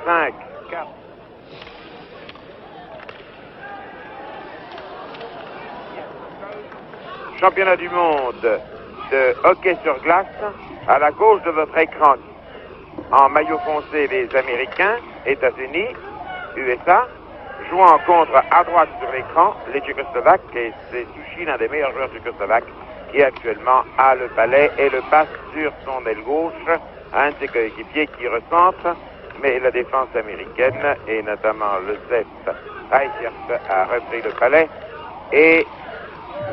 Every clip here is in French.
5, 4. Championnat du monde de hockey sur glace à la gauche de votre écran. En maillot foncé, les Américains, États-Unis, USA, jouant contre à droite sur l'écran, les Tchécoslovaques, et c'est Sushi, l'un des meilleurs joueurs tchécoslovaques, qui actuellement a le palais et le passe sur son aile gauche à un de ses coéquipiers qui recentre, mais la défense américaine, et notamment le chef Reichert, a repris le palais et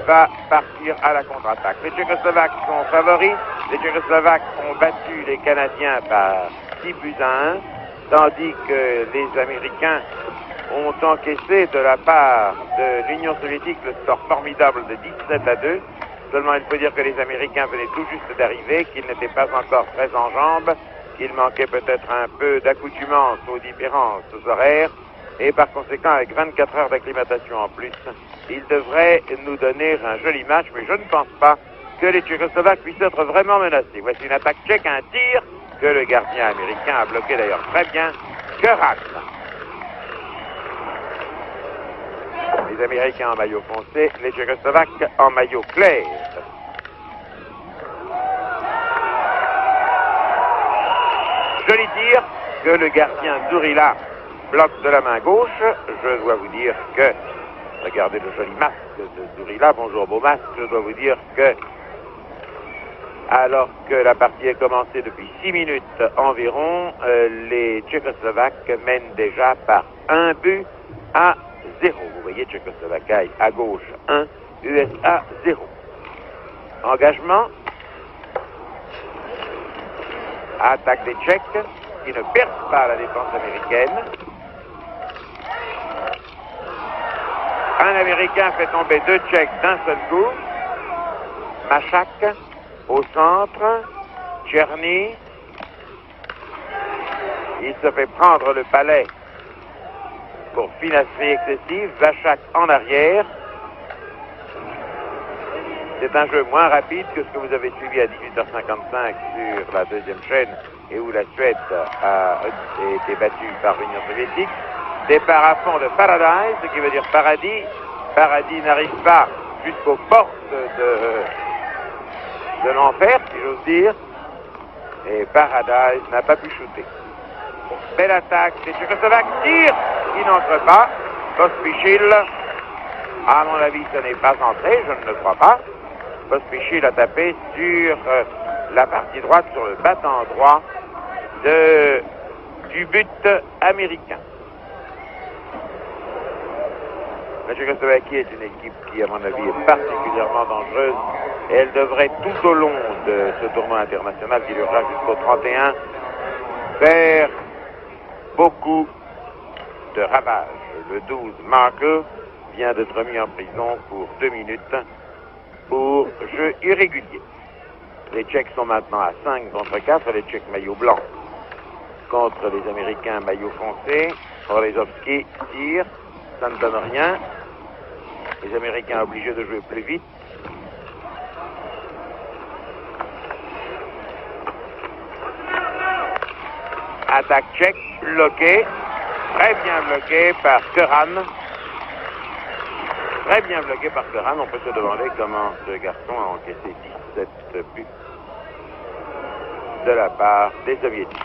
va partir à la contre-attaque. Les Tchécoslovaques sont favoris. Les Tchécoslovaques ont battu les Canadiens par 6 buts à 1, tandis que les Américains ont encaissé de la part de l'Union soviétique le score formidable de 17 à 2. Seulement, il faut dire que les Américains venaient tout juste d'arriver, qu'ils n'étaient pas encore très en jambes, qu'il manquait peut-être un peu d'accoutumance aux différences horaires, et par conséquent, avec 24 heures d'acclimatation en plus, ils devraient nous donner un joli match, mais je ne pense pas que les Tchécoslovaques puissent être vraiment menacés. Voici une attaque tchèque, un tir que le gardien américain a bloqué d'ailleurs très bien, Kerak. Les Américains en maillot foncé, les Tchécoslovaques en maillot clair. Joli tir que le gardien Zurila bloque de la main gauche. Je dois vous dire que, regardez le joli masque de Zurila, bonjour beau masque, je dois vous dire que, alors que la partie est commencée depuis 6 minutes environ, les Tchécoslovaques mènent déjà par 1 but à 0. Vous voyez, Tchécoslovaquie à gauche 1, USA 0. Engagement. Attaque des Tchèques qui ne perdent pas la défense américaine. Un Américain fait tomber 2 Tchèques d'un seul coup. Machak au centre. Tcherny. Il se fait prendre le palais pour finasserie excessive. Vachak en arrière. C'est un jeu moins rapide que ce que vous avez suivi à 18h55 sur la deuxième chaîne et où la Suède a été battue par l'Union soviétique. Départ à fond de Paradise, ce qui veut dire paradis. Paradis n'arrive pas jusqu'aux portes de l'enfer, si j'ose dire. Et Paradise n'a pas pu shooter. Belle attaque des Tchécoslovaques, tir qui n'entre pas. Pospichil, à mon avis, ce n'est pas entré, je ne le crois pas. Pospichil a tapé sur la partie droite, sur le battant droit du but américain. La Tchécoslovaquie est une équipe qui, à mon avis, est particulièrement dangereuse et elle devrait tout au long de ce tournoi international qui durera jusqu'au 31 faire beaucoup de ravages. Le 12, Marco, vient d'être mis en prison pour 2 minutes pour jeu irrégulier. Les Tchèques sont maintenant à 5 contre 4, les Tchèques maillot blanc contre les Américains maillot foncé. Orlezovski tire, ça ne donne rien. Les Américains obligés de jouer plus vite. Attaque tchèque, bloquée, très bien bloquée par Keran. Très bien bloqué par Keran. On peut se demander comment ce garçon a encaissé 17 buts de la part des Soviétiques.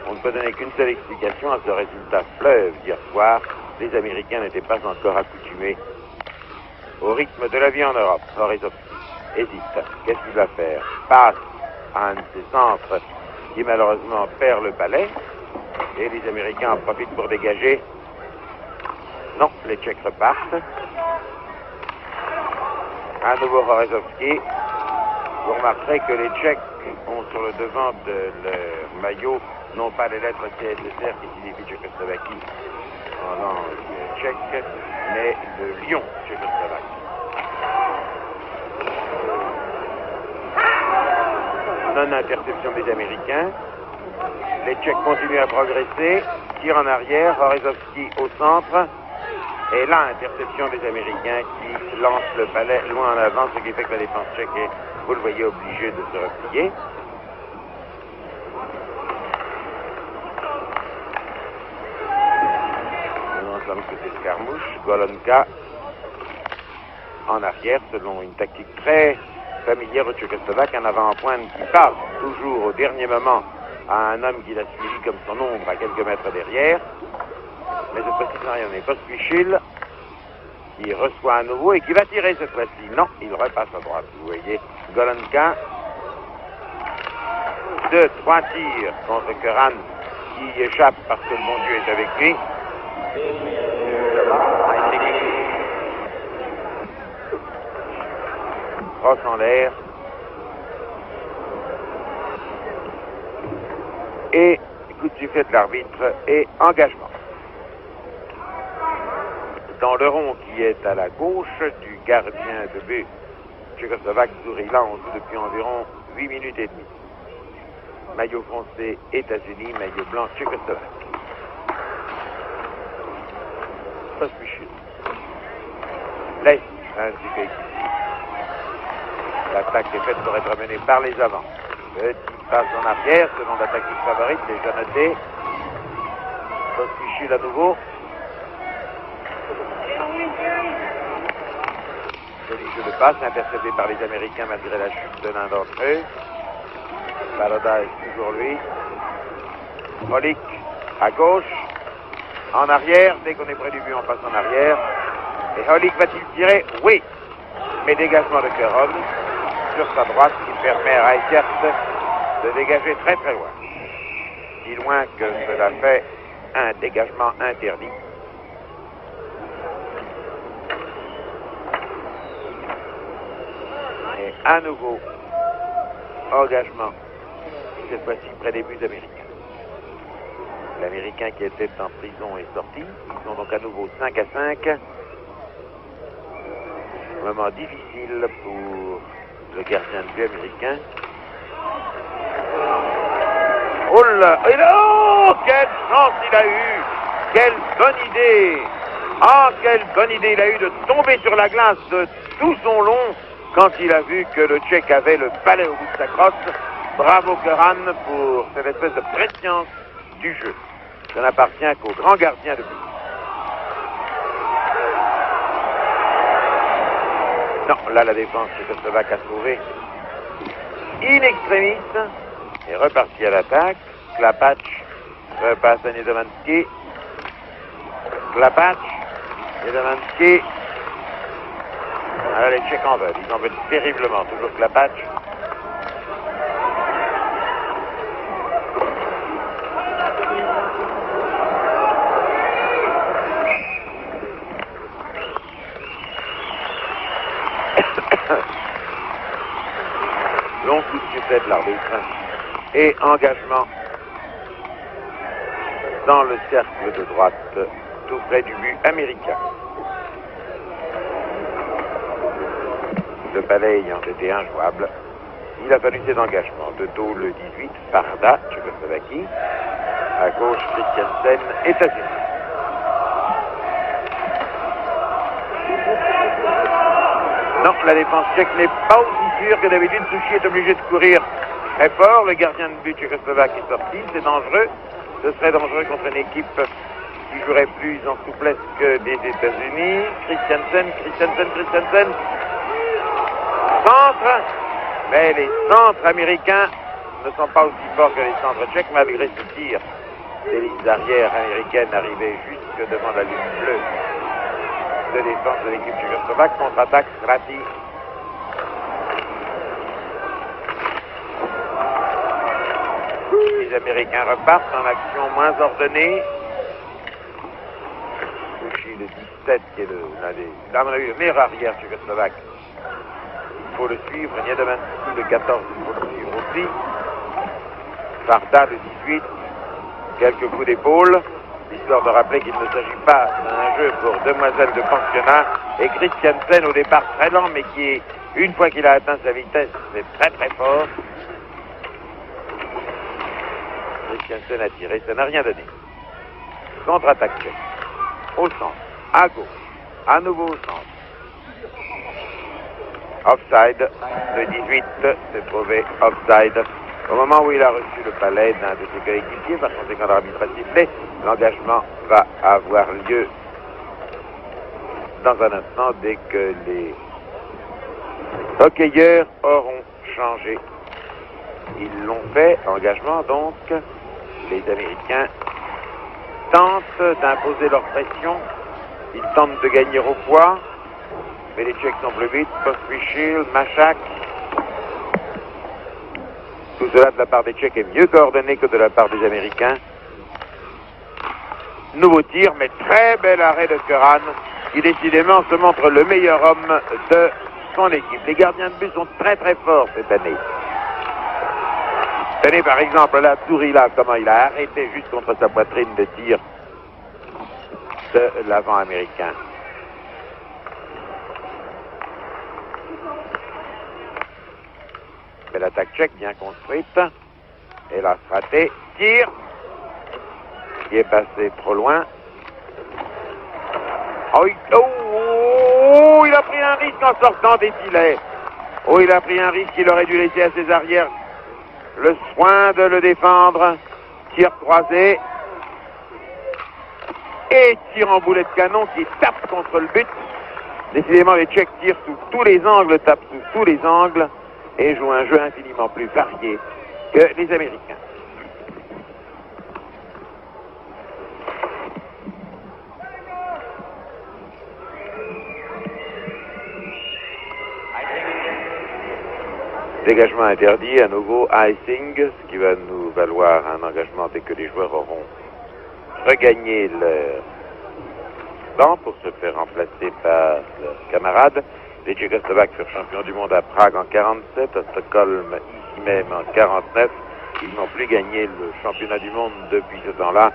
On ne peut donner qu'une seule explication à ce résultat fleuve d'hier soir. Les Américains n'étaient pas encore accoutumés au rythme de la vie en Europe. Orlezovski hésite. Qu'est-ce qu'il va faire? Passe à un de ses centres qui malheureusement perd le palais. Et les Américains en profitent pour dégager. Non, les Tchèques repartent. À nouveau Orlezovski. Vous remarquerez que les Tchèques ont sur le devant de leur maillot non pas les lettres CSSR qui signifient Tchécoslovaquie en langue tchèque, mais le lion tchécoslovaque. Non-interception des Américains. Les Tchèques continuent à progresser. Tir en arrière, Orlezovski au centre. Et là, interception des Américains qui lancent le palais loin en avant, ce qui fait que la défense tchèque est, vous le voyez, obligée de se replier. dans le côté escarmouche. Golonka en arrière, selon une tactique très familière au Tchécoslovaque, un avant-pointe qui passe toujours au dernier moment à un homme qui l'a suivi comme son ombre à quelques mètres derrière. Mais cette fois-ci, ça n'a rien donné. Pospichil qui reçoit à nouveau et qui va tirer cette fois-ci. Non, il repasse à droite, vous voyez. Golonka, 2-3 tirs contre Curran qui échappe parce que le bon Dieu est avec lui. Crosse en l'air. Et coup de sifflet de l'arbitre et engagement. Dans le rond qui est à la gauche du gardien de but tchécoslovaque Zourila, on joue depuis environ 8 minutes et demie. Maillot foncé États-Unis, maillot blanc Tchécoslovaque. Pospichil laisse un petit peu ici. L'attaque est faite pour être menée par les avants. Petit passe en arrière, selon la tactique favorite, déjà noté. Pospichil à nouveau. Joli jeu de passe, intercepté par les Américains malgré la chute de l'un d'entre eux. Baloda est toujours lui. Holik à gauche. En arrière, dès qu'on est près du but, on passe en arrière. Et Holik va-t-il tirer? Oui. Mais dégagement de Kerov sur sa droite qui permet à Reichert de dégager très très loin. Si loin que cela fait un dégagement interdit. Et à nouveau, engagement, cette fois-ci près des buts américains. L'Américain qui était en prison est sorti. Ils sont donc à nouveau 5-5. Moment difficile pour le gardien de but américain. Oh là! Oh, quelle chance il a eu! Quelle bonne idée! Ah, quelle bonne idée il a eu de tomber sur la glace de tout son long quand il a vu que le Tchèque avait le balai au bout de sa crosse. Bravo Curran pour cette espèce de préscience du jeu. Ça n'appartient qu'au grand gardien de but. Non, là la défense tchécoslovaque a sauvé in extremis et reparti à l'attaque. Klapacz repasse à Niedomanski. Klapacz, Niedomanski. Alors les Tchèques en veulent, ils en veulent terriblement, toujours Klapacz. Long coup de sifflet de l'arbitre et engagement dans le cercle de droite tout près du but américain. Le balai ayant été injouable, il a fallu cet engagement. De dos le 18, Farda, Tchécoslovaquie, à gauche Christiansen, États-Unis. Non, la défense tchèque n'est pas aussi sûre que d'habitude. Souchi est obligé de courir très fort. Le gardien de but tchécoslovaque est sorti. C'est dangereux. Ce serait dangereux contre une équipe qui jouerait plus en souplesse que des États-Unis. Christiansen. Centre. Mais les centres américains ne sont pas aussi forts que les centres tchèques, malgré ce tir. Les lignes arrières américaines arrivaient jusque devant la ligne bleue de défense de l'équipe tchécoslovaque. Contre-attaque, Strati. Les Américains repartent en action moins ordonnée. Souchi, le 17, qui est l'un des le meilleur arrière tchécoslovaque. Il faut le suivre. Niedomanski, le 14, il faut le suivre aussi. Farda, le 18. Quelques coups d'épaule, histoire de rappeler qu'il ne s'agit pas d'un jeu pour demoiselles de pensionnat. Et Christiansen, au départ très lent, mais qui, une fois qu'il a atteint sa vitesse, c'est très très fort. Christiansen a tiré, ça n'a rien donné. Contre-attaque tchèque. Au centre, à gauche, à nouveau au centre. Offside, le 18 s'est trouvé offside. Au moment où il a reçu le palais d'un de ses coéquipiers, par conséquent l'arbitre a sifflé, l'engagement va avoir lieu dans un instant dès que les hockeyeurs auront changé. Ils l'ont fait, engagement donc. Les Américains tentent d'imposer leur pression. Ils tentent de gagner au poids. Mais les Tchèques sont plus vite. Pospichil, Machak. Tout cela de la part des Tchèques est mieux coordonné que de la part des Américains. Nouveau tir, mais très bel arrêt de Curran, qui décidément se montre le meilleur homme de son équipe. Les gardiens de but sont très très forts cette année. Tenez par exemple là, Tourila, comment il a arrêté juste contre sa poitrine de tir de l'avant américain. Mais l'attaque tchèque bien construite. Et là, raté. Tir. Qui est passé trop loin. Oh, il a pris un risque en sortant des filets. Oh, il a pris un risque, il aurait dû laisser à ses arrières le soin de le défendre. Tir croisé. Et tir en boulet de canon qui tape contre le but. Décidément, les Tchèques tirent sous tous les angles, tapent sous tous les angles et jouent un jeu infiniment plus varié que les Américains. Dégagement interdit, à nouveau icing, ce qui va nous valoir un engagement dès que les joueurs auront regagné leur banc pour se faire remplacer par leurs camarades. Les Tchécoslovaques furent champions du monde à Prague en 47, à Stockholm ici même en 49. Ils n'ont plus gagné le championnat du monde depuis ce temps-là,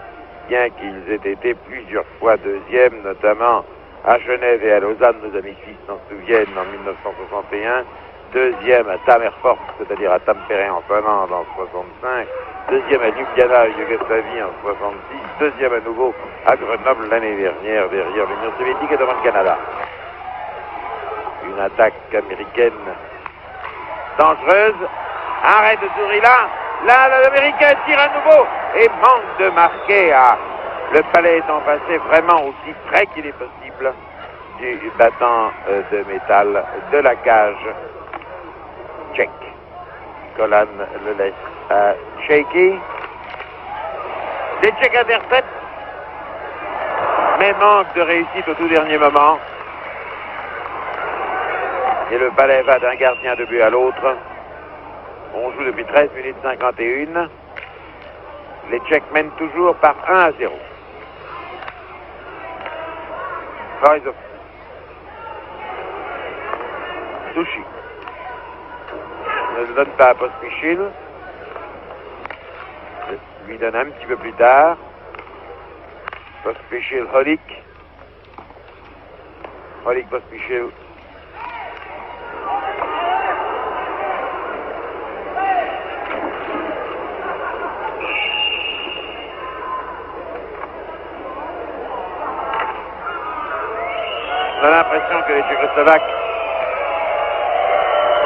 bien qu'ils aient été plusieurs fois deuxièmes, notamment à Genève et à Lausanne. Nos amis suisses s'en souviennent en 1961. Deuxième à Tamerfort, c'est-à-dire à Tampere en Finlande en 65, deuxième à Ljubljana, Yougoslavie en 66, deuxième à nouveau à Grenoble l'année dernière, derrière l'Union soviétique et devant le Canada. Une attaque américaine dangereuse. Arrêt de Tourila. Là, l'Américain tire à nouveau et manque de marquer. Le palais étant passé vraiment aussi près qu'il est possible du battant de métal de la cage tchèque. Kolan le laisse à Shaky. Les Tchèques interceptent, mais manque de réussite au tout dernier moment. Et le palais va d'un gardien de but à l'autre. On joue depuis 13 minutes 51. Les Tchèques mènent toujours par 1-0. Borisov. Sushi. Ne le donne pas à Pospichil. Lui donne un petit peu plus tard. Pospichil, Holik. Holik, Pospichil. On a l'impression que les Tchécoslovaques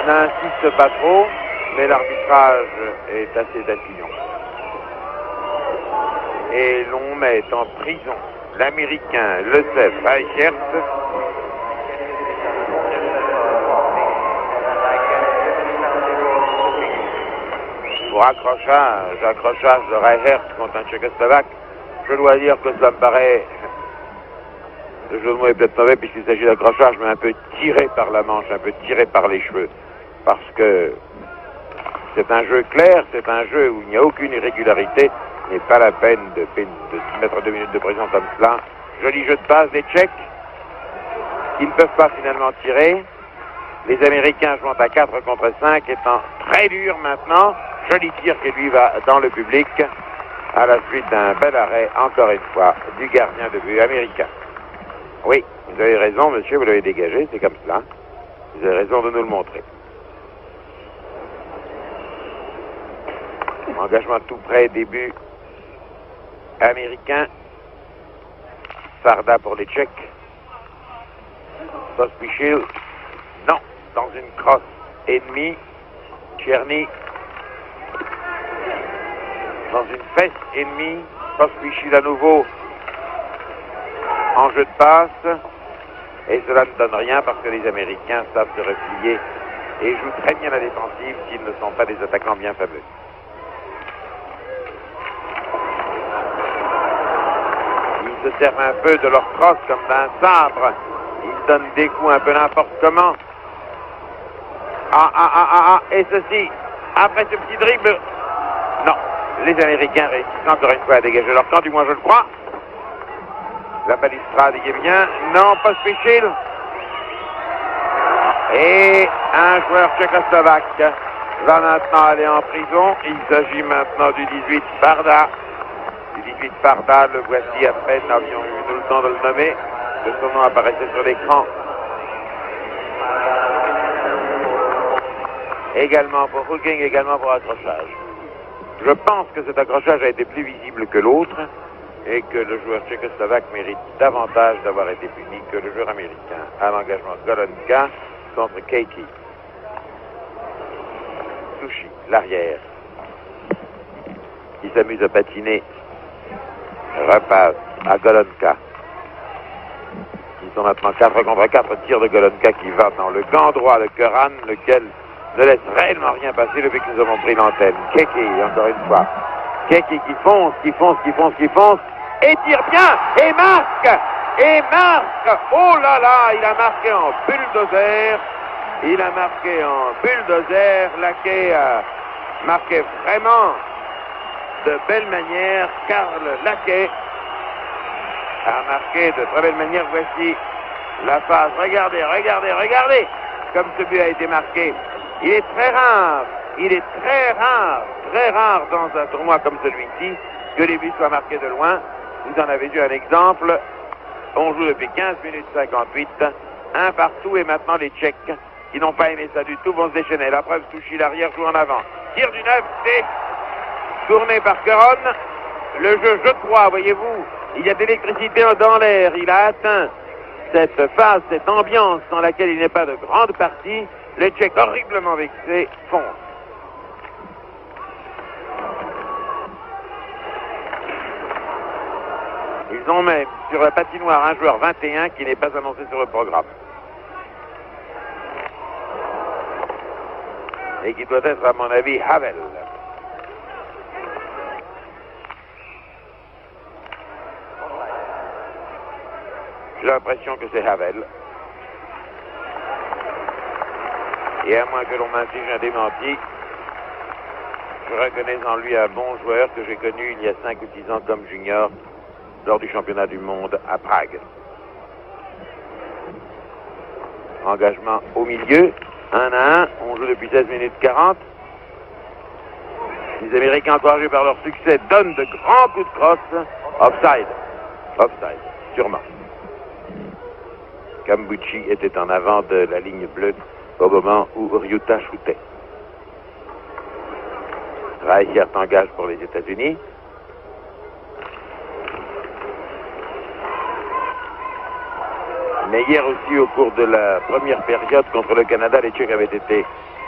n'insistent pas trop, mais l'arbitrage est assez tatillon. Et l'on met en prison l'Américain Lefebvre Reichert pour accrochage de Reichert contre un Tchécoslovaque. Je dois dire que cela me paraît, le jeu de mots est peut-être mauvais puisqu'il s'agit d'accrochage, mais un peu tiré par la manche, un peu tiré par les cheveux. Parce que c'est un jeu clair, c'est un jeu où il n'y a aucune irrégularité. Il n'est pas la peine de se mettre 2 minutes de prison comme cela. Joli jeu de passe des Tchèques qui ne peuvent pas finalement tirer. Les Américains jouant à 4 contre 5 étant très durs maintenant. Joli tir qui lui va dans le public à la suite d'un bel arrêt, encore une fois, du gardien de but américain. Oui, vous avez raison, monsieur, vous l'avez dégagé, c'est comme cela. Vous avez raison de nous le montrer. Engagement tout près, début américain. Farda pour les Tchèques. Pospichil. Non, dans une crosse ennemie. Tcherny. Dans une fesse ennemie. Pospichil à nouveau en jeu de passe. Et cela ne donne rien parce que les Américains savent se replier et jouent très bien la défensive s'ils ne sont pas des attaquants bien fameux. Ils se servent un peu de leur crosse comme d'un sabre. Ils donnent des coups un peu n'importe comment. Et ceci, après ce petit dribble, non, les Américains réussissent encore une fois à dégager leur camp, du moins je le crois. La balustrade y est bien, non, pas Spichil. Et un joueur tchécoslovaque va maintenant aller en prison. Il s'agit maintenant du 18 Farda. Du 18 Farda, le voici à peine, n'avions eu le temps de le nommer, que son nom apparaissait sur l'écran. Également pour hooking, également pour accrochage. Je pense que cet accrochage a été plus visible que l'autre et que le joueur tchécoslovaque mérite davantage d'avoir été puni que le joueur américain à l'engagement Golonka contre Keiki. Sushi, l'arrière, qui s'amuse à patiner, repasse à Golonka. Ils sont maintenant 4 contre 4, tirs de Golonka qui va dans le gant droit de Curran, lequel ne laisse réellement rien passer depuis que nous avons pris l'antenne. Keiki, encore une fois. Keiki qui fonce, et tire bien, et marque. Oh là là, il a marqué en bulldozer. Laquet a marqué vraiment de belle manière. Karl Laquet a marqué de très belle manière. Voici la phase. Regardez comme ce but a été marqué. Il est très rare dans un tournoi comme celui-ci que les buts soient marqués de loin. Vous en avez vu un exemple. On joue depuis 15 minutes 58, un partout, et maintenant les Tchèques, qui n'ont pas aimé ça du tout, vont se déchaîner. La preuve, Sushi, l'arrière, joue en avant. Tir du 9, c'est tourné par Caron. Le jeu, je crois, voyez-vous, il y a de l'électricité dans l'air. Il a atteint cette phase, cette ambiance dans laquelle il n'est pas de grande partie. Les Tchèques, horriblement vexés, foncent. Ils ont même sur la patinoire un joueur 21 qui n'est pas annoncé sur le programme. Et qui doit être, à mon avis, Havel. J'ai l'impression que c'est Havel. Et à moins que l'on m'inflige un démenti, je reconnais en lui un bon joueur que j'ai connu il y a 5 ou 6 ans comme junior lors du championnat du monde à Prague. Engagement au milieu, 1-1, on joue depuis 16 minutes 40. Les Américains, encouragés par leur succès, donnent de grands coups de crosse. Offside, sûrement. Cambucci était en avant de la ligne bleue au moment où Ryuta shootait. Reichert engage pour les États-Unis. Mais hier aussi, au cours de la première période contre le Canada, les Tchèques avaient été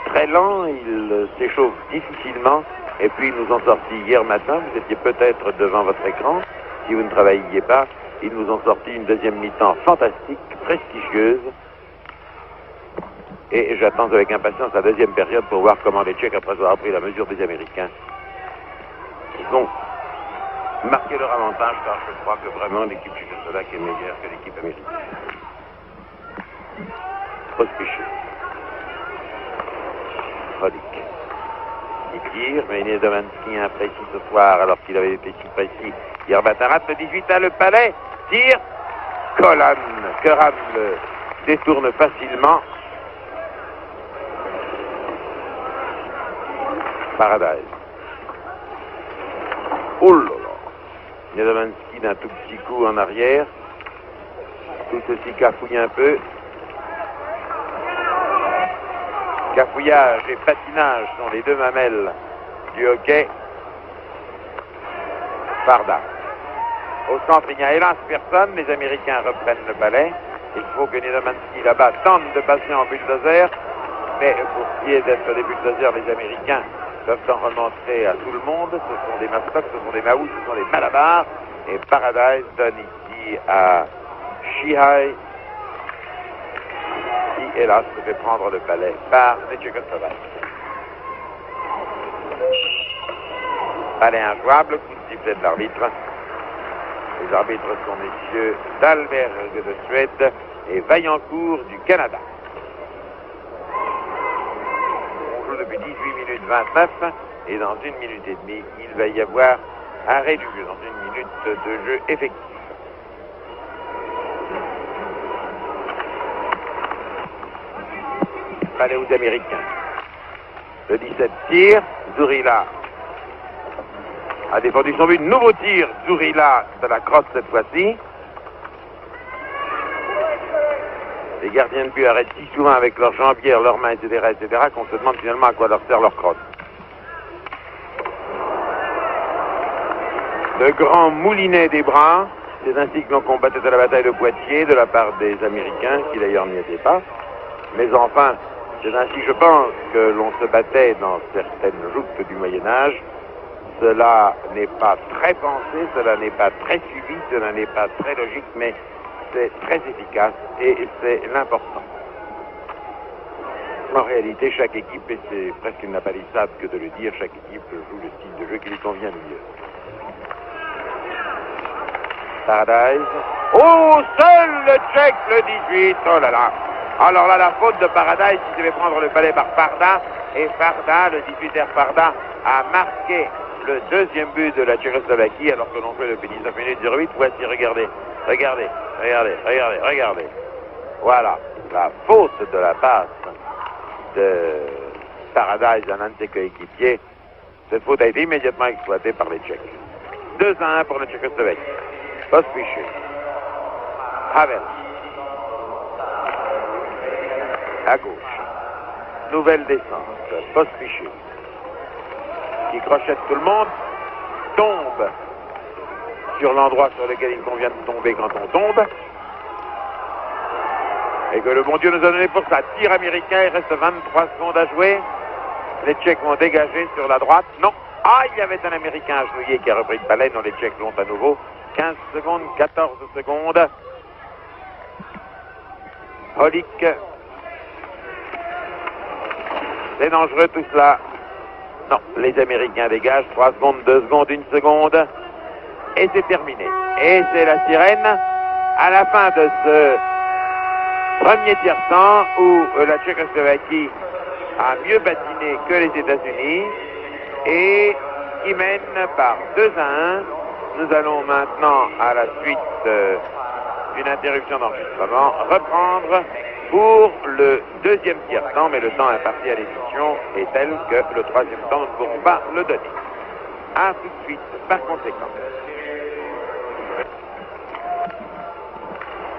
très lents, ils s'échauffent difficilement, et puis ils nous ont sorti hier matin, vous étiez peut-être devant votre écran, si vous ne travailliez pas, ils nous ont sorti une deuxième mi-temps fantastique, prestigieuse, et j'attends avec impatience la deuxième période pour voir comment les Tchèques, après avoir pris la mesure des Américains, ils vont marquer leur avantage, car je crois que vraiment l'équipe tchécoslovaque est meilleure que l'équipe américaine. Pospichil. Rodik. Il tire, mais Niedomanski imprécis ce soir alors qu'il avait été si précis. Yerbatarat, le 18 à le palais, tire. Curran le détourne facilement. Paradise. Oh là là. Niedomanski d'un tout petit coup en arrière. Tout ceci cafouille un peu. Cafouillage et patinage sont les deux mamelles du hockey. Farda. Au centre, il n'y a hélas personne. Les Américains reprennent le balai. Il faut que Niedomanski là-bas tente de passer en bulldozer. Mais pour ce qui est d'être des bulldozers, les Américains peuvent en remontrer à tout le monde. Ce sont des mascottes, ce sont des maous, ce sont des malabars. Et Paradise donne ici à Shihai hélas, se fait prendre le palais par les Tchécoslovaques. Palais injouable, coup de sifflet de l'arbitre. Les arbitres sont messieurs Dahlberg de Suède et Vaillancourt du Canada. On joue depuis 18 minutes 29 et dans 1 minute et demie, il va y avoir arrêt du jeu, dans 1 minute de jeu effectif. Palais aux Américains. Le 17 tir, Zurila a défendu son but. Nouveau tir, Zurila de la crosse cette fois-ci. Les gardiens de but arrêtent si souvent avec leurs jambières, leurs mains, etc., qu'on se demande finalement à quoi leur sert leur crosse. Le grand moulinet des bras, c'est ainsi que l'on combattait à la bataille de Poitiers de la part des Américains, qui d'ailleurs n'y étaient pas. Mais enfin, c'est ainsi, je pense, que l'on se battait dans certaines joutes du Moyen-Âge. Cela n'est pas très pensé, cela n'est pas très suivi, cela n'est pas très logique, mais c'est très efficace et c'est l'important. En réalité, chaque équipe, et c'est presque une palissade que de le dire, chaque équipe joue le style de jeu qui lui convient le mieux. Paradise. Oh, seul le Tchèque, le 18, oh là là. Alors là, la faute de Paradise qui devait prendre le palais par Farda, et Farda, le 18er Farda, a marqué le deuxième but de la Tchécoslovaquie alors que l'on jouait depuis 19 minutes 08. Voici, regardez. Voilà, la faute de la passe de Paradise à l'un de ses coéquipiers. Cette faute a été immédiatement exploitée par les Tchèques. 2-1 pour la Tchécoslovaquie. Pospichil. Havel. À gauche. Nouvelle descente. Pospichil. Qui crochette tout le monde. Tombe sur l'endroit sur lequel il convient de tomber quand on tombe. Et que le bon Dieu nous a donné pour ça. Tir américain, il reste 23 secondes à jouer. Les Tchèques vont dégager sur la droite. Non. Ah, il y avait un Américain agenouillé qui a repris le palais. Non, les Tchèques l'ont à nouveau. 15 secondes, 14 secondes. Holik. C'est dangereux tout cela. Non, les Américains dégagent. 3 secondes, 2 secondes, 1 seconde. Et c'est terminé. Et c'est la sirène à la fin de ce premier tiers-temps où la Tchécoslovaquie a mieux batiné que les États-Unis et qui mène par 2-1. Nous allons maintenant, à la suite d'une interruption d'enregistrement, reprendre pour le deuxième tiers-temps, mais le temps imparti à l'émission est tel que le troisième temps, nous ne pourrons pas le donner. À tout de suite, par conséquent.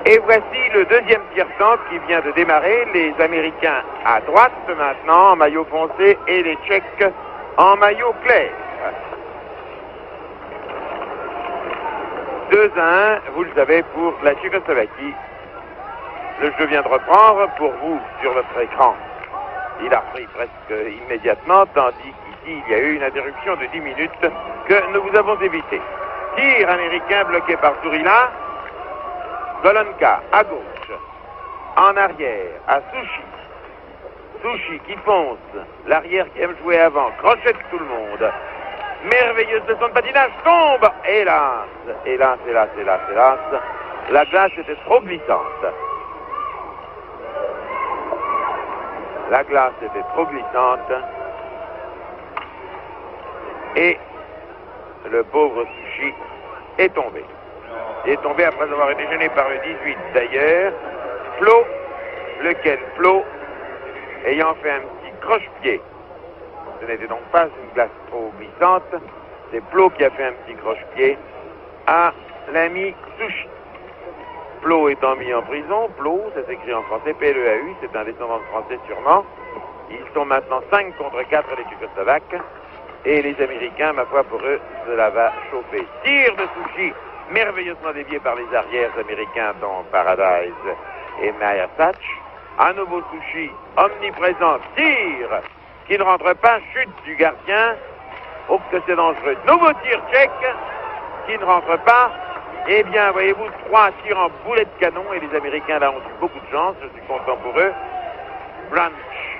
Et voici le deuxième tiers-temps qui vient de démarrer. Les Américains à droite maintenant en maillot foncé et les Tchèques en maillot clair. 2-1, vous le savez, pour la Tchécoslovaquie. Le jeu vient de reprendre pour vous sur votre écran. Il a repris presque immédiatement, tandis qu'ici il y a eu une interruption de 10 minutes que nous vous avons évité. Tir américain bloqué par Zurila. Golonka à gauche, en arrière, à Sushi. Sushi qui fonce, l'arrière qui aime jouer avant, crochette tout le monde. Merveilleuse leçon de patinage, tombe. Hélas, la glace était trop glissante. La glace était trop glissante. Et le pauvre Sushi est tombé. Il est tombé après avoir été gêné par le 18 d'ailleurs. Flo, lequel Flo, ayant fait un petit croche-pied. Ce n'était donc pas une glace trop glissante. C'est Flo qui a fait un petit croche-pied à l'ami Sushi. Flo étant mis en prison. Flo, ça s'écrit en français, P-L-E-A-U, c'est un descendant de français sûrement. Ils sont maintenant 5 contre 4 les Tchécoslovaques. Et les Américains, ma foi, pour eux, cela va chauffer. Tir de Sushi. Merveilleusement dévié par les arrières américains dont Paradise et Mayersach. À nouveau Sushi, omniprésent, tir qui ne rentre pas, chute du gardien. Oh que c'est dangereux. Nouveau tir tchèque qui ne rentre pas. Eh bien, voyez-vous, 3 tirs en boulet de canon et les Américains là ont eu beaucoup de chance, je suis content pour eux. Blanche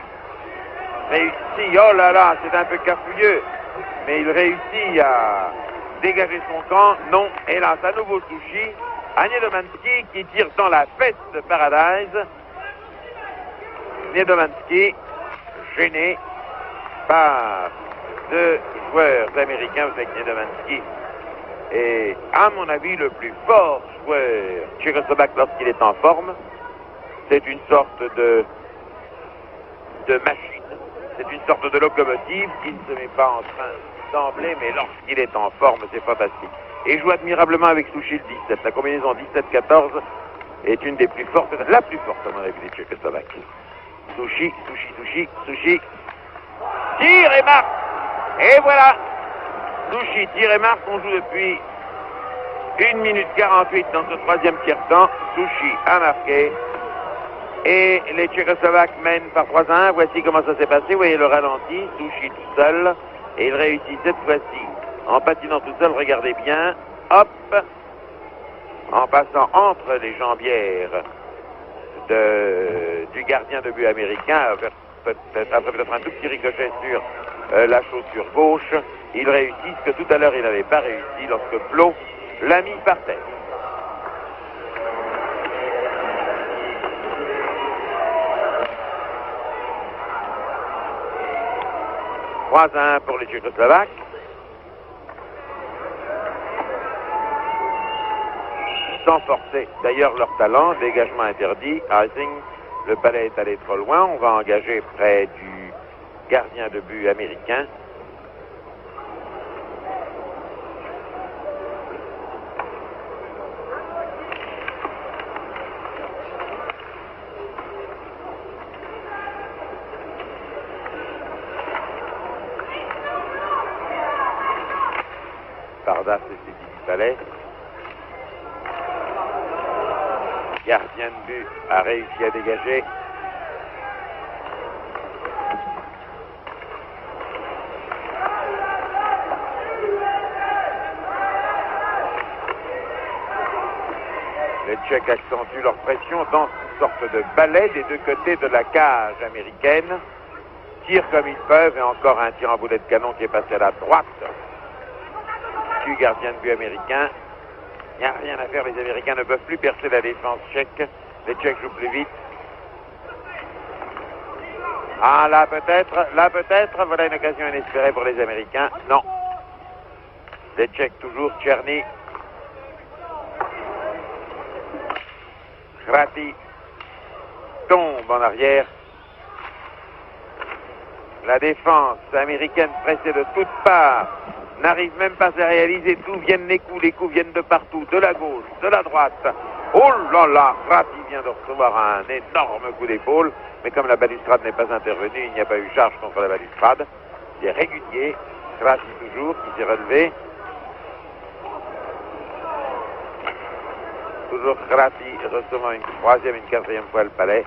réussit, oh là là, c'est un peu cafouilleux, mais il réussit à dégager son camp. Non, hélas, à nouveau Sushi. Niedomanski qui tire dans la fesse de Paradise. Niedomanski, gêné par deux joueurs américains. Vous savez que Niedomanski est, à mon avis, le plus fort joueur tchécoslovaque lorsqu'il est en forme. C'est une sorte de machine. C'est une sorte de locomotive qui ne se met pas en train d'emblée, mais lorsqu'il est en forme, c'est fantastique. Et joue admirablement avec Sushi le 17. La combinaison 17-14 est une des plus fortes, la plus forte à mon avis des Tchécoslovaques. Sushi. Tire et marque. Et voilà. Sushi tire et marque. On joue depuis 1 minute 48 dans ce troisième tiers-temps. Sushi a marqué. Et les Tchécoslovaques mènent par 3-1. Voici comment ça s'est passé. Vous voyez le ralenti. Sushi tout seul. Et il réussit cette fois-ci en patinant tout seul. Regardez bien. Hop. En passant entre les jambières du gardien de but américain. Peut-être un tout petit ricochet sur la chaussure gauche. Il réussit ce que tout à l'heure il n'avait pas réussi lorsque Plot l'a mis par terre. « 3-1 pour les Tchécoslovaques. Sans forcer d'ailleurs leur talent, dégagement interdit. Icing, le palais est allé trop loin. On va engager près du gardien de but américain. Pardas et Sidi du palais. Gardien de but a réussi à dégager. Les Tchèques accentuent leur pression dans une sorte de balai des deux côtés de la cage américaine. Tirent comme ils peuvent et encore un tir en boulet de canon qui est passé à la droite du gardien de but américain. Il n'y a rien à faire, les Américains ne peuvent plus percer la défense tchèque. Les Tchèques jouent plus vite. Ah, là peut-être, voilà une occasion inespérée pour les Américains. Non. Les Tchèques toujours, Tcherny. Krati tombe en arrière. La défense américaine pressée de toutes parts n'arrive même pas à réaliser d'où viennent les coups viennent de partout, de la gauche, de la droite. Oh là là, Krati vient de recevoir un énorme coup d'épaule, mais comme la balustrade n'est pas intervenue, il n'y a pas eu charge contre la balustrade. C'est régulier, Krati toujours, qui s'est relevé. Toujours Krati recevant une troisième, une quatrième fois le palais.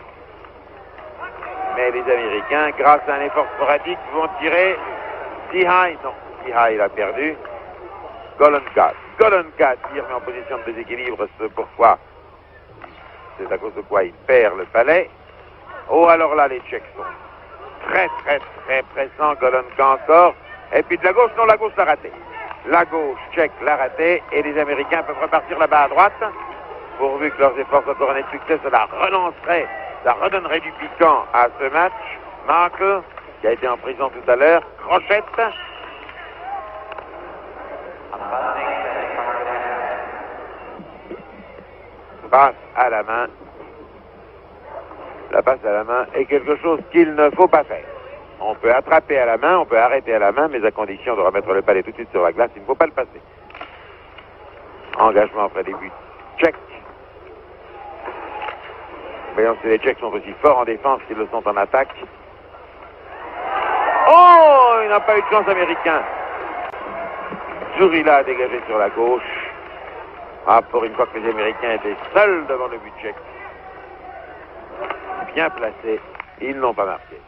Mais les Américains, grâce à un effort sporadique, vont tirer. Sihai, non. Il a perdu. Golonka tire, mais en position de déséquilibre, c'est à cause de quoi il perd le palais. Oh, alors là, les Tchèques sont très pressants. Golonka encore. Et puis de la gauche, non, la gauche l'a raté. La gauche tchèque l'a raté, et les Américains peuvent repartir là-bas à droite. Pourvu que leurs efforts soient couronnés de succès, cela relancerait, ça redonnerait du piquant à ce match. Markle, qui a été en prison tout à l'heure, crochette. Passe à la main. La passe à la main est quelque chose qu'il ne faut pas faire. On peut attraper à la main, on peut arrêter à la main, mais à condition de remettre le palais tout de suite sur la glace, il ne faut pas le passer. Engagement après début tchèque. Voyons si les Tchèques sont aussi forts en défense qu'ils le sont en attaque. Oh, il n'a pas eu de chance américain. Zurila a dégagé sur la gauche. Ah, pour une fois que les Américains étaient seuls devant le but tchèque. Bien placés, ils n'ont pas marqué.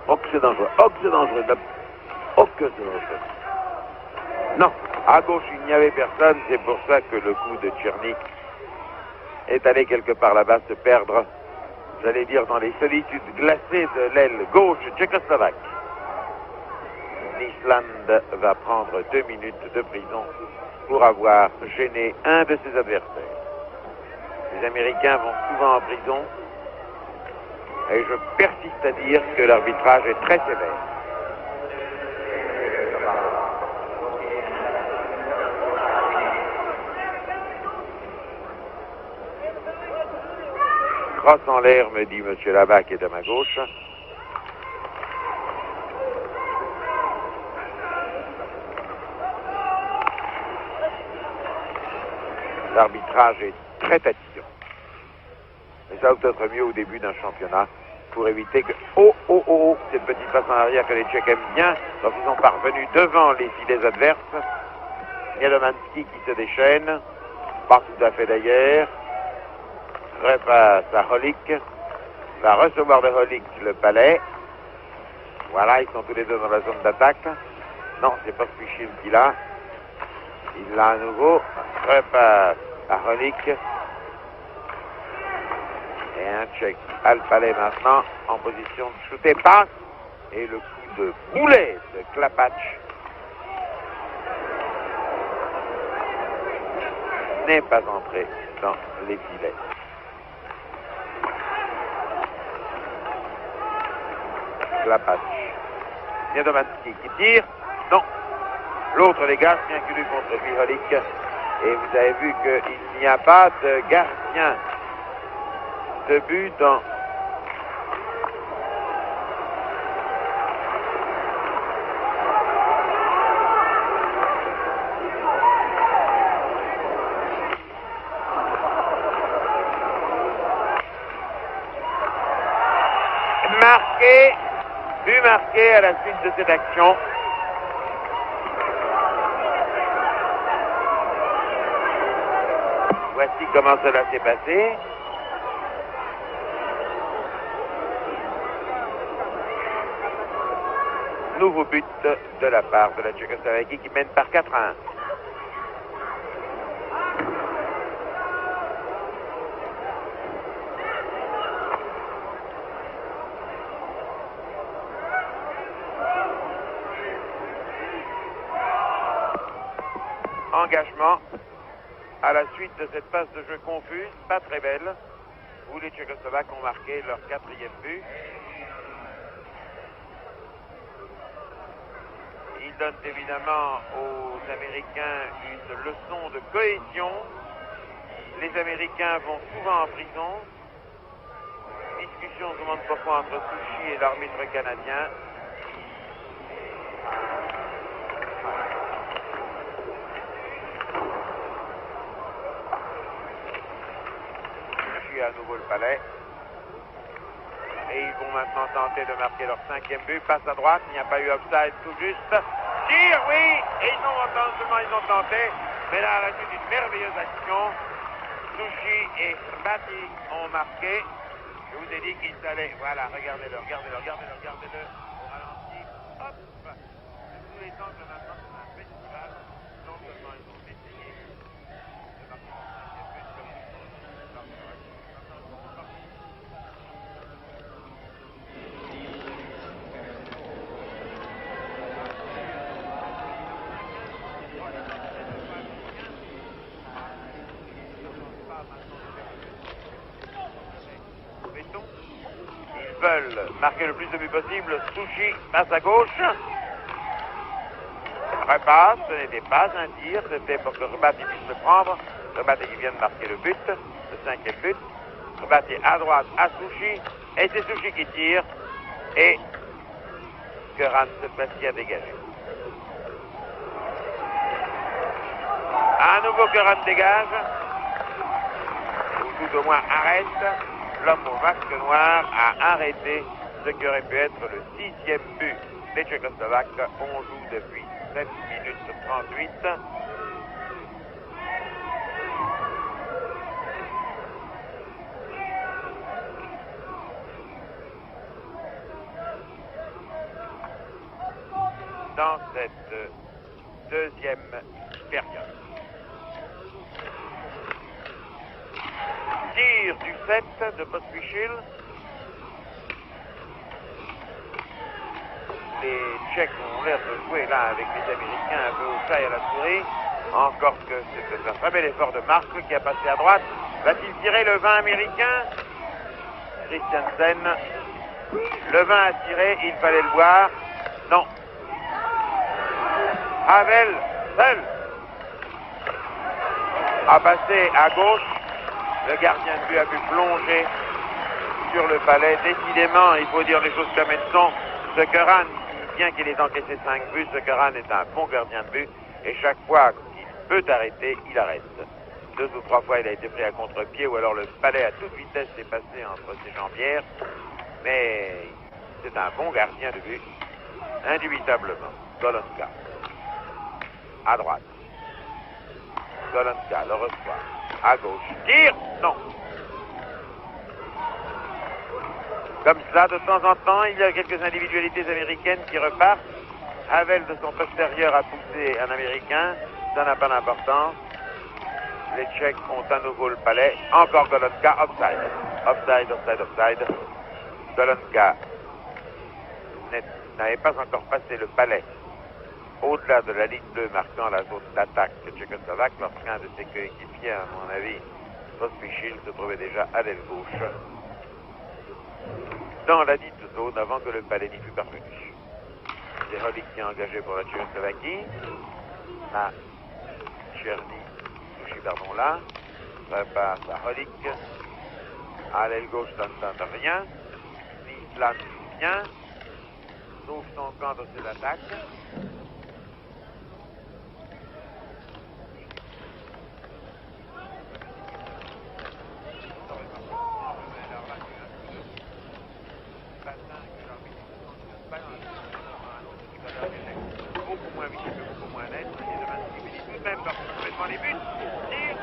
Oh, que c'est dangereux. Okezov. Non, à gauche il n'y avait personne, c'est pour ça que le coup de Tcherny est allé quelque part là-bas se perdre, j'allais dire, dans les solitudes glacées de l'aile gauche tchécoslovaque. L'Islande va prendre 2 minutes de prison pour avoir gêné un de ses adversaires. Les Américains vont souvent en prison et je persiste à dire que l'arbitrage est très sévère. Crosse en l'air, me dit M. Labat qui est à ma gauche. L'arbitrage est très tatillon. Mais ça va peut-être mieux au début d'un championnat pour éviter que... cette petite passe en arrière que les Tchèques aiment bien lorsqu'ils sont parvenus devant les filets adverses. Niedomanski qui se déchaîne, pas tout à fait d'ailleurs. Repasse à Holik, va recevoir de Holik le palais. Voilà, ils sont tous les deux dans la zone d'attaque. Non, c'est pas Spichil qui l'a. Il l'a à nouveau. Repasse à Holik. Et un Tchèque à le palais maintenant, en position de shooter, passe. Et le coup de boulet de Klapach n'est pas entré dans les filets. Klapach. Niedomanski qui tire. Non. L'autre dégage, bien que lui contre Miholik. Et vous avez vu qu'il n'y a pas de gardien de but dans... But marqué à la suite de cette action. Voici comment cela s'est passé. Nouveau but de la part de la Tchécoslovaquie qui mène par 4-1. Engagement à la suite de cette passe de jeu confuse, pas très belle, où les Tchécoslovaques ont marqué leur 4e but. Ils donnent évidemment aux Américains une leçon de cohésion. Les Américains vont souvent en prison. Discussion, on se demande pourquoi, entre Souchy et l'arbitre canadien. À nouveau le palais. Et ils vont maintenant tenter de marquer leur 5e but. Passe à droite, il n'y a pas eu offside tout juste. Tire, oui, et ils ont tenté. Mais là, à la suite d'une merveilleuse action, Souchy et Bati ont marqué. Je vous ai dit qu'ils allaient. Voilà, regardez-le. Au ralenti. Hop. Tous les temps que maintenant c'est un festival. Non seulement ils ont essayé de marquer leur 5e but, comme ils sont. Ils veulent marquer le plus de buts possible. Souchy passe à gauche. Repasse, ce n'était pas un tir, c'était pour que Rebati puisse le prendre. Rebati qui vient de marquer le but, le 5e but. Rebati à droite à Souchy. Et c'est Souchy qui tire. Et Göran cette fois-ci a dégagé. À nouveau Göran dégage. Ou tout au moins arrête. L'homme au masque noir a arrêté ce qui aurait pu être le 6e but des Tchécoslovaques. On joue depuis 7 minutes 38. dans cette deuxième période. Tir du 7 de Pospichil. Les Tchèques ont l'air de jouer là avec les Américains un peu au chat et à la souris. Encore que c'est un très bel effort de Markle qui a passé à droite. Va-t-il tirer le 20 américain? Christiansen. Le 20 a tiré, il fallait le voir. Non. Havel, seul, a passé à gauche. Le gardien de but a pu plonger sur le palais. Décidément, il faut dire les choses comme elles sont. Sökeran, bien qu'il ait encaissé 5 buts, Sökeran est un bon gardien de but. Et chaque fois qu'il peut arrêter, il arrête. 2 ou 3 fois, il a été pris à contre-pied, ou alors le palais à toute vitesse est passé entre ses jambières. Mais c'est un bon gardien de but, indubitablement. Golonka. À droite. Golonka le reçoit. À gauche. Tire! Non. Comme cela, de temps en temps, il y a quelques individualités américaines qui repartent. Havel de son postérieur a poussé un Américain. Ça n'a pas d'importance. Les Tchèques ont à nouveau le palais. Encore Golonka, offside. Offside, offside, offside. Golonka n'avait pas encore passé le palais au-delà de la ligne bleue marquant la zone d'attaque tchécoslovaque lorsqu'un de ses coéquipiers, à mon avis, Pospichil, se trouvait déjà à l'aile gauche dans la dite zone avant que le palais n'y fût parvenu. C'est Holik qui est engagé pour la Tchécoslovaquie. Là, Tcherny, pardon, là, prépare sa Holik. À l'aile gauche, ça ne donne rien. Nislan bien, sauf son camp de ses attaques. Beaucoup moins visible, beaucoup moins net. Et de Mansky tout de même par complètement les buts. Tire.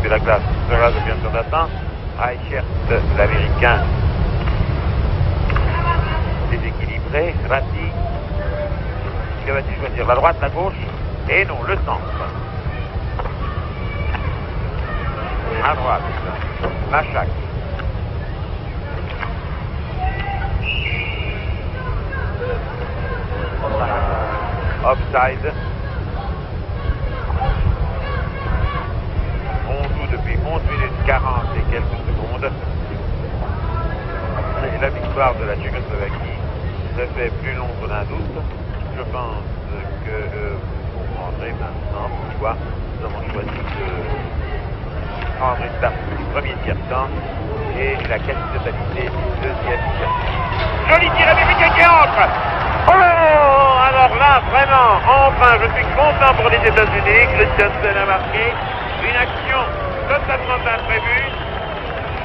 De la glace sera de bien Jonathan. Reichert, l'américain, déséquilibré. Ratti, que va-t-il choisir? La droite, la gauche? Et non, le centre. À droite. Machac. Offside. On joue depuis 11 minutes 40 et quelques secondes. Et la victoire de la Tchécoslovaquie se fait plus long qu'on un doute. Je pense que vous comprendrez maintenant pourquoi nous avons choisi de prendre une partie du premier tiers-temps et la quasi-totalité du deuxième tiers-temps. Joli tir américain qui entre. Oh, alors là, vraiment, enfin, je suis content pour les États-Unis. Christiansen a marqué une action totalement imprévue.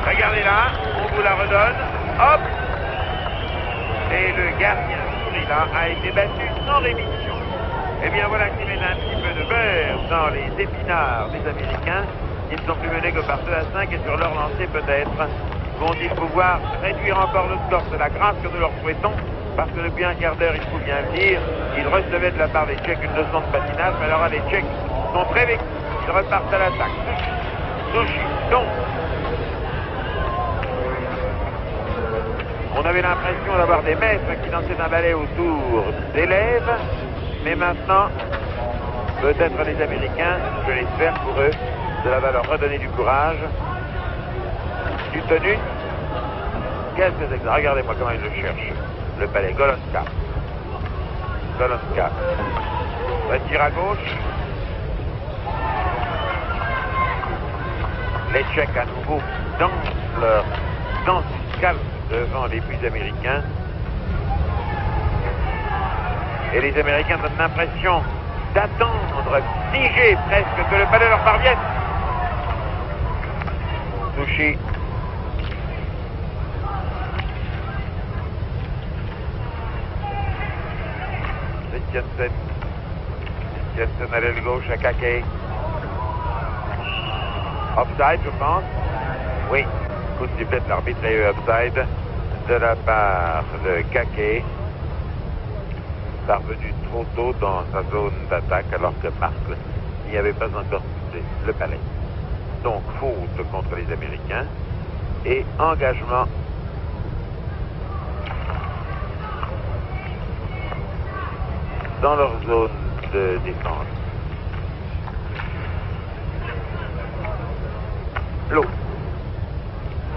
Regardez là, on vous la redonne. Hop. Et le gardien, celui-là, a été battu sans rémission. Eh bien voilà qui met un petit peu de beurre dans les épinards des Américains. Ils ne sont plus menés que par 2-5 et sur leur lancée peut-être vont-ils pouvoir réduire encore le score. C'est la grâce que nous leur souhaitons parce que depuis un quart d'heure, il faut bien le dire, ils recevaient de la part des Tchèques une leçon de patinage, mais alors là, les Tchèques sont très vexés. Ils repartent à l'attaque. Sushi, donc. On avait l'impression d'avoir des maîtres qui dansaient un ballet autour d'élèves, mais maintenant, peut-être les Américains, je l'espère pour eux, cela va leur redonner du courage, du tenue. Quelques exemples. Regardez-moi comment ils le cherchent. Le palais Golonka. Golonka. Retire à gauche. Les Tchèques à nouveau dansent leur danse musicale devant les buts américains. Et les Américains donnent l'impression d'attendre, figés presque, que le palais leur parvienne. Sushi. Christiansen. Christiansen à l'aile gauche à Kake. Offside, je pense. Oui. Coup de sifflet de l'arbitre et offside de la part de Kake. Parvenu trop tôt dans sa zone d'attaque alors que Marcle n'y avait pas encore quitté le palais. Donc faute contre les Américains et engagement dans leur zone de défense. L'eau.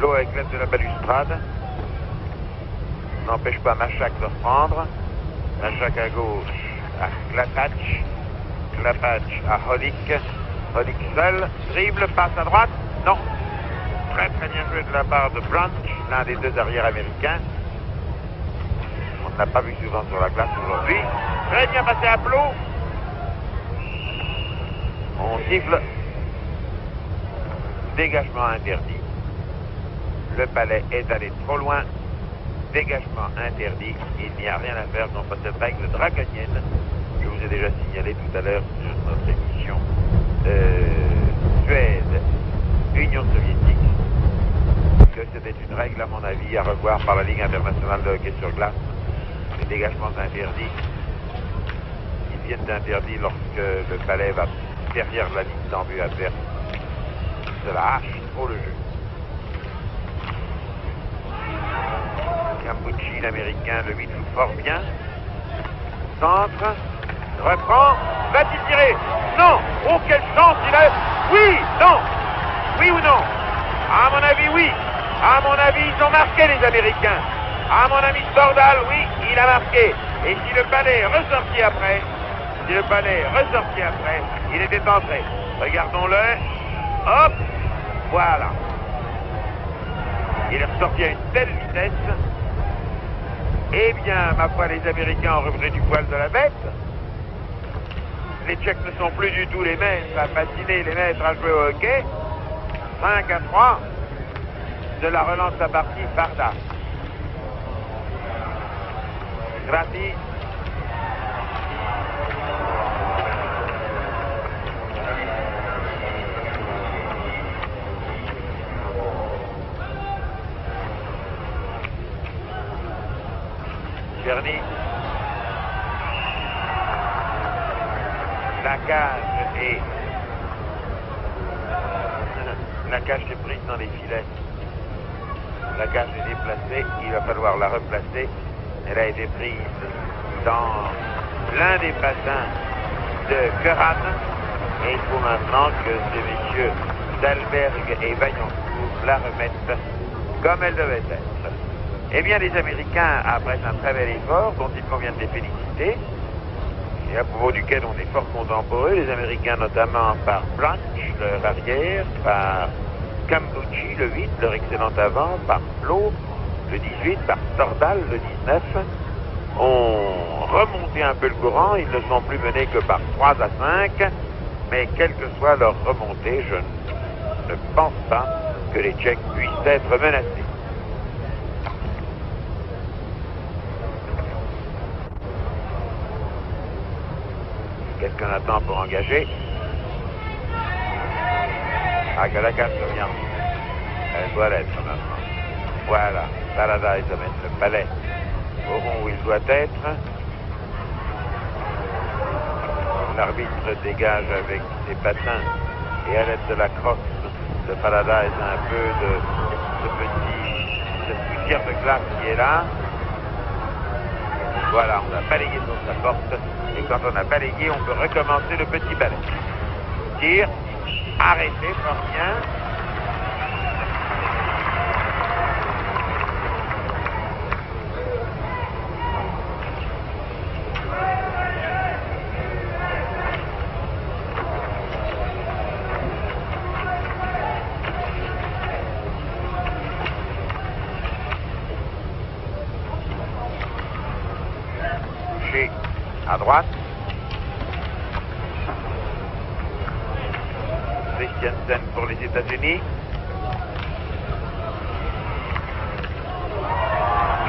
L'eau avec l'aide de la balustrade n'empêche pas Machac de reprendre. Machac à gauche à Klapach. Klapach à Holik. Holik seul. Dribble, passe à droite. Non. Très très bien joué de la part de Branch, l'un des deux arrières américains. On ne l'a pas vu souvent sur la glace aujourd'hui. Très bien passé à Plot. On siffle. Dégagement interdit. Le palais est allé trop loin. Dégagement interdit. Il n'y a rien à faire contre cette règle draconienne. Je vous ai déjà signalé tout à l'heure sur notre émission Suède, Union soviétique, que c'était une règle, à mon avis, à revoir par la Ligue internationale de hockey sur glace. Les dégagements interdits, ils viennent d'interdits lorsque le palais va derrière la ligne d'en but adverse. Cela hache trop le jeu. Cambucci, l'américain, le vide joue fort bien. Centre, reprend, va-t-il tirer? Non! Oh, quelle chance il a! Oui! Non! Oui ou non? À mon avis, oui! À mon avis, ils ont marqué les Américains. À mon ami Stordal, oui, il a marqué. Et si le palais est ressorti après, il était entré. Regardons-le. Hop! Voilà. Il est ressorti à une telle vitesse. Eh bien, ma foi, les Américains ont repris du poil de la bête. Les Tchèques ne sont plus du tout les maîtres à patiner, les maîtres à jouer au hockey. 5-3. De la relance à partie, Varda. Grati. Bernie. la cage s'est prise dans les filets. La cage est déplacée, il va falloir la replacer. Elle a été prise dans l'un des bassins de Keran. Et il faut maintenant que ces messieurs Dahlberg et Vaillancourt la remettent comme elle devait être. Eh bien, les Américains, après un très bel effort, dont il convient de les féliciter, et à propos duquel on est fort content pour eux, les Américains notamment par Blanche, leur arrière, par Cambucci, le 8, leur excellent avant, par Flo, le 18, par Stordal, le 19, ont remonté un peu le courant. Ils ne sont plus menés que par 3 à 5, mais quelle que soit leur remontée, je ne pense pas que les Tchèques puissent être menacés. Quelqu'un attend pour engager. Ah, que la carte revient. Elle doit l'être maintenant. Voilà, Paradise va mettre le palais au rond où il doit être. L'arbitre dégage avec ses patins et à l'aide de la crosse de Paradise un peu de cette poussière de glace qui est là. Voilà, on a balayé sur sa porte. Et quand on a balayé, on peut recommencer le petit balai. Tir, arrêté, fort bien. À droite. Christiansen pour les États-Unis.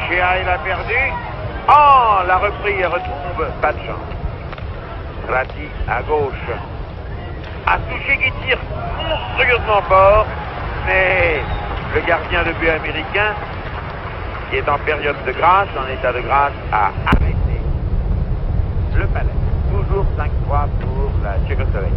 Shea, il a perdu. Oh, la reprise, elle retrouve. Pas de chance. Ratti à gauche. A touché qui tire monstrueusement fort. Mais le gardien de but américain, qui est en période de grâce, en état de grâce, a arrêté le palais. Toujours 5-3 pour la Tchécoslovaquie.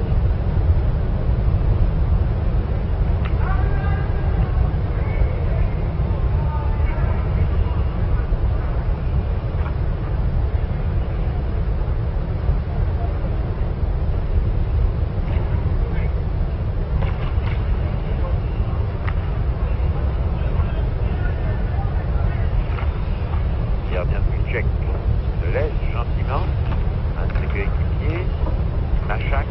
Gardien de but tchèque se laisse gentiment. Un de ses coéquipiers, Machak,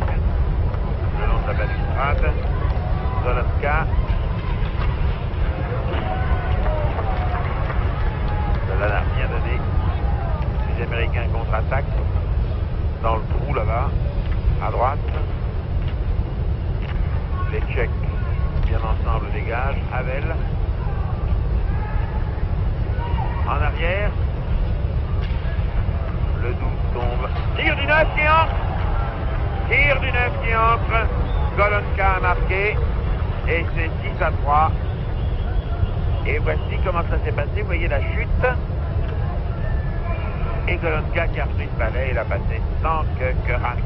le long de la balustrade, Zolotka, cela n'a rien donné. Les Américains contre-attaquent dans le trou là-bas, à droite. Les Tchèques, bien ensemble, dégagent. Havel, en arrière. Le 12 tombe. Tir du 9 qui entre. Tir du 9 qui entre. Golonka a marqué. Et c'est 6-3. Et voici comment ça s'est passé. Vous voyez la chute. Et Golonka qui a repris le palais. Il a passé sans que Keran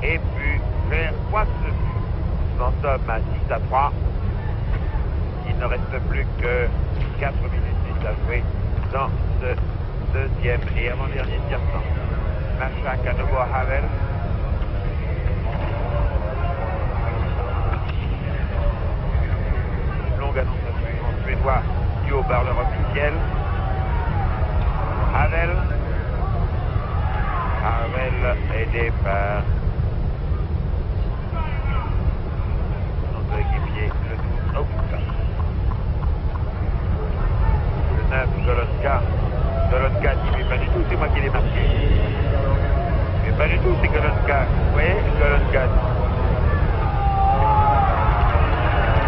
ait pu faire quoi que ce fût. Nous en sommes à 6-3. Il ne reste plus que 4 minutes à jouer dans ce deuxième et avant-dernier tiers-temps. Machak à nouveau à Havel. Longue annonce en suédois du haut-parleur officiel. Havel. Havel aidé par son coéquipier, le 12 Augusta. Le 9 Golonka. Golonka dit mais pas du tout, c'est moi qui l'ai marqué. Mais pas du tout, c'est Golonka. Vous voyez, Golonka.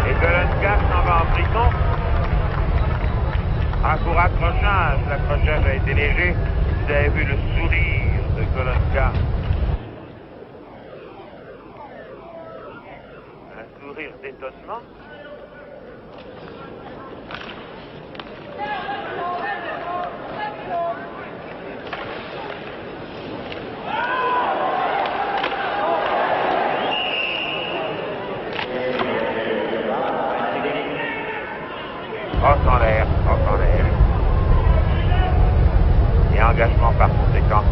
Et Golonka s'en va en prison. Pour accrochage, l'accrochage a été léger. Vous avez vu le sourire de Golonka. Un sourire d'étonnement. Crosse en l'air, crosse en l'air. Et engagement par conséquent.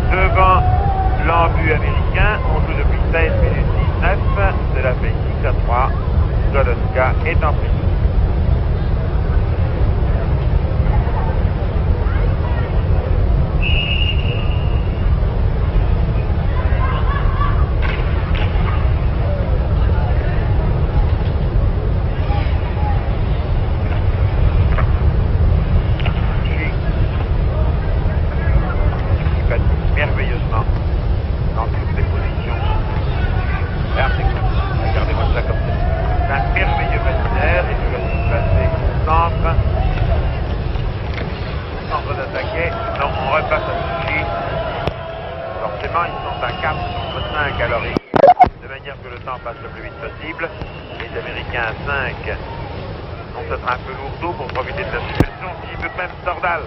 Devant l'embut américain, on joue depuis 16 minutes 19, cela fait 6-3. Goloska est en prison. Merveilleusement dans toutes les positions. Regardez-moi ça comme ça. C'est un merveilleux patinaire et je vais se placer au centre. Centre d'attaquer. Non, on repasse à Sushi. Forcément, ils sont à 4 contre 5 caloriques. De manière que le temps passe le plus vite possible. Les Américains à 5. Donc ce sera un peu lourdeau pour profiter de la situation. S'il veut même Stordal.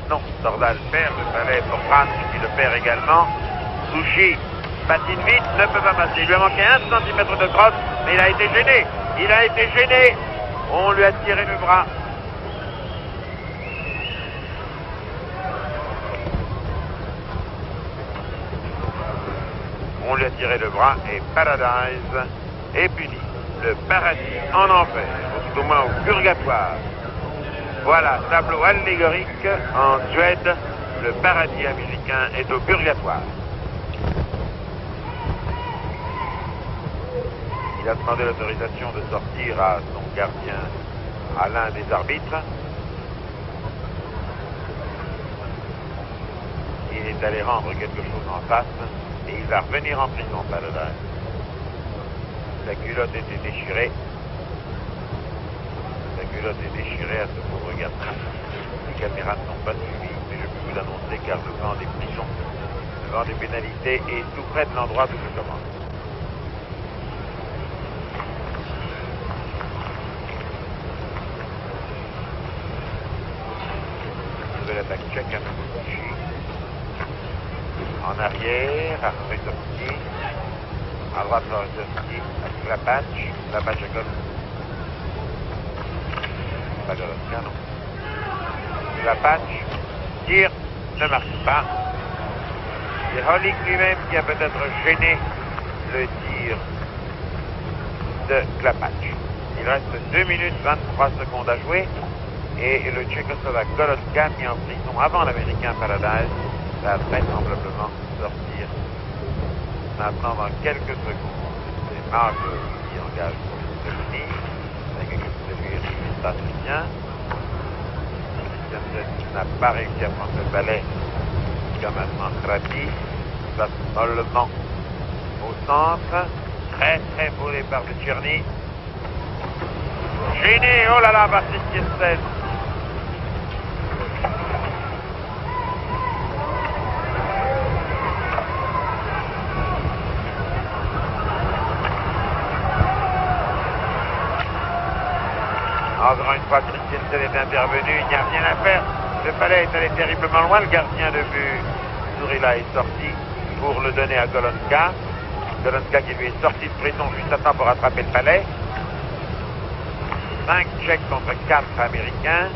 Non, Stordal perd le palais pour Franz qui le perd également. Sushi patine vite, ne peut pas passer. Il lui a manqué 1 centimètre de crosse, mais il a été gêné. Il a été gêné. On lui a tiré le bras. On lui a tiré le bras et Paradise est puni. Le paradis en enfer, ou tout au moins au purgatoire. Voilà, tableau allégorique en Suède. Le paradis américain est au purgatoire. Il a demandé l'autorisation de sortir à son gardien, à l'un des arbitres. Il est allé rendre quelque chose en face et il va revenir en prison, Paradise. Sa culotte était déchirée. Sa culotte est déchirée à ce pauvre garçon. Les caméras ne sont pas suivies, mais je peux vous l'annoncer car le vent des prisons, le vent des pénalités est tout près de l'endroit où je commence. Nouvelle attaque tchèque à Novokuchi. En arrière, à Rezovski. À droite, Rezovski. À Klapach. Klapach à gauche. Pas Goloska, non. Klapach. Tire. Ne marche pas. C'est Holik lui-même qui a peut-être gêné le tir de Klapach. Il reste 2 minutes 23 secondes à jouer. Et le Tchécoslovaque Goloska, mis en prison avant l'Américain Paradise, va vraisemblablement sortir maintenant dans quelques secondes. C'est Marc qui engage pour les États-Unis. Avec un de lui, ça c'est bien. Christiansen n'a pas réussi à prendre le balai jusqu'à maintenant. Krati passe mollement au centre. Très très beau départ de Tcherny. Gêné, oh là là, par Christiansen. Encore une fois, Christiansen est intervenu, il n'y a rien à faire. Le palais est allé terriblement loin, le gardien de but, Zourila, est sorti pour le donner à Goloska. Goloska qui lui est sorti de prison juste à temps pour rattraper le palais. 5 Tchèques contre 4 Américains.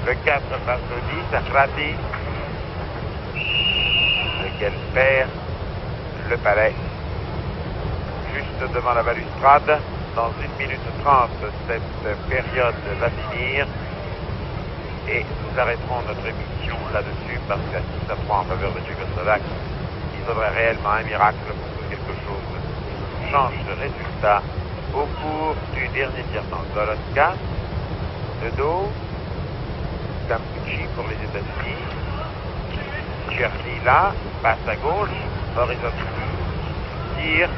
Le 4 face au 10, Krati, lequel perd le palais juste devant la balustrade. Dans 1 minute 30, cette période va finir et nous arrêterons notre émission là-dessus parce qu'à 6-3 en faveur de Tchécoslovaque, il faudrait réellement un miracle pour que quelque chose change de résultat au cours du dernier tiers-temps. Goloska, de dos, Campucci pour les États-Unis, Cherny là, passe à gauche, Horizonski, tire,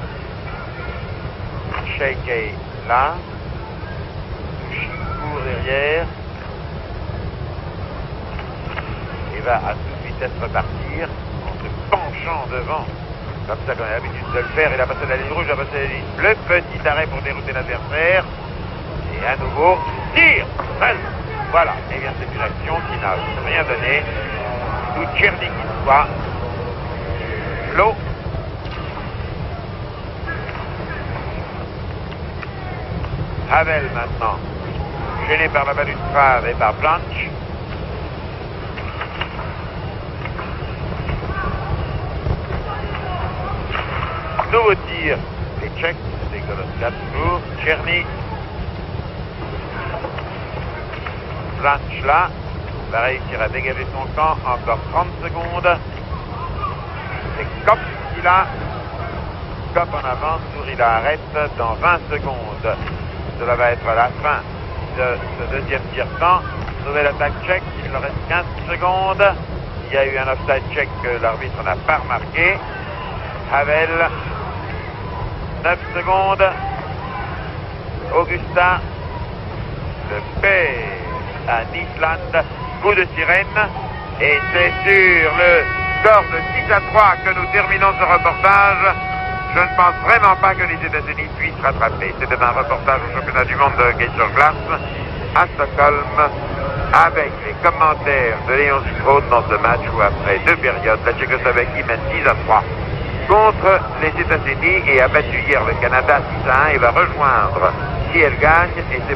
Sheikei là, Sushi court derrière et va à toute vitesse repartir en se penchant devant, comme ça qu'on a l'habitude de le faire. Il a passé la ligne rouge, il a passé la ligne bleue, petit arrêt pour dérouter l'adversaire et à nouveau tire, voilà, et bien c'est une action qui n'a rien donné, tout Tcherny qu'il soit, l'eau. Havel maintenant. gêné par la balustrade et par Blanche. Nouveau tir, les Tchèques, des Goloska toujours, Tcherny. Blanche là, va réussir à dégager son camp, encore 30 secondes. C'est Kopp qui l'a. Kopp en avance, Souris la arrête dans 20 secondes. Cela va être la fin de ce deuxième tir-temps. Nouvelle attaque tchèque, il nous reste 15 secondes. Il y a eu un offside tchèque que l'arbitre n'a pas remarqué. Havel, 9 secondes. Augusta, le père à Nisland, coup de sirène. Et c'est sur le score de 6-3 que nous terminons ce reportage. Je ne pense vraiment pas que les États-Unis puissent rattraper. C'était un reportage au championnat du monde de hockey sur glace à Stockholm, avec les commentaires de Léon Strauss dans ce match où, après 2 périodes, la Tchécoslovaquie mène 6-3 contre les États-Unis et a battu hier le Canada 6-1 et va rejoindre, si elle gagne, et ses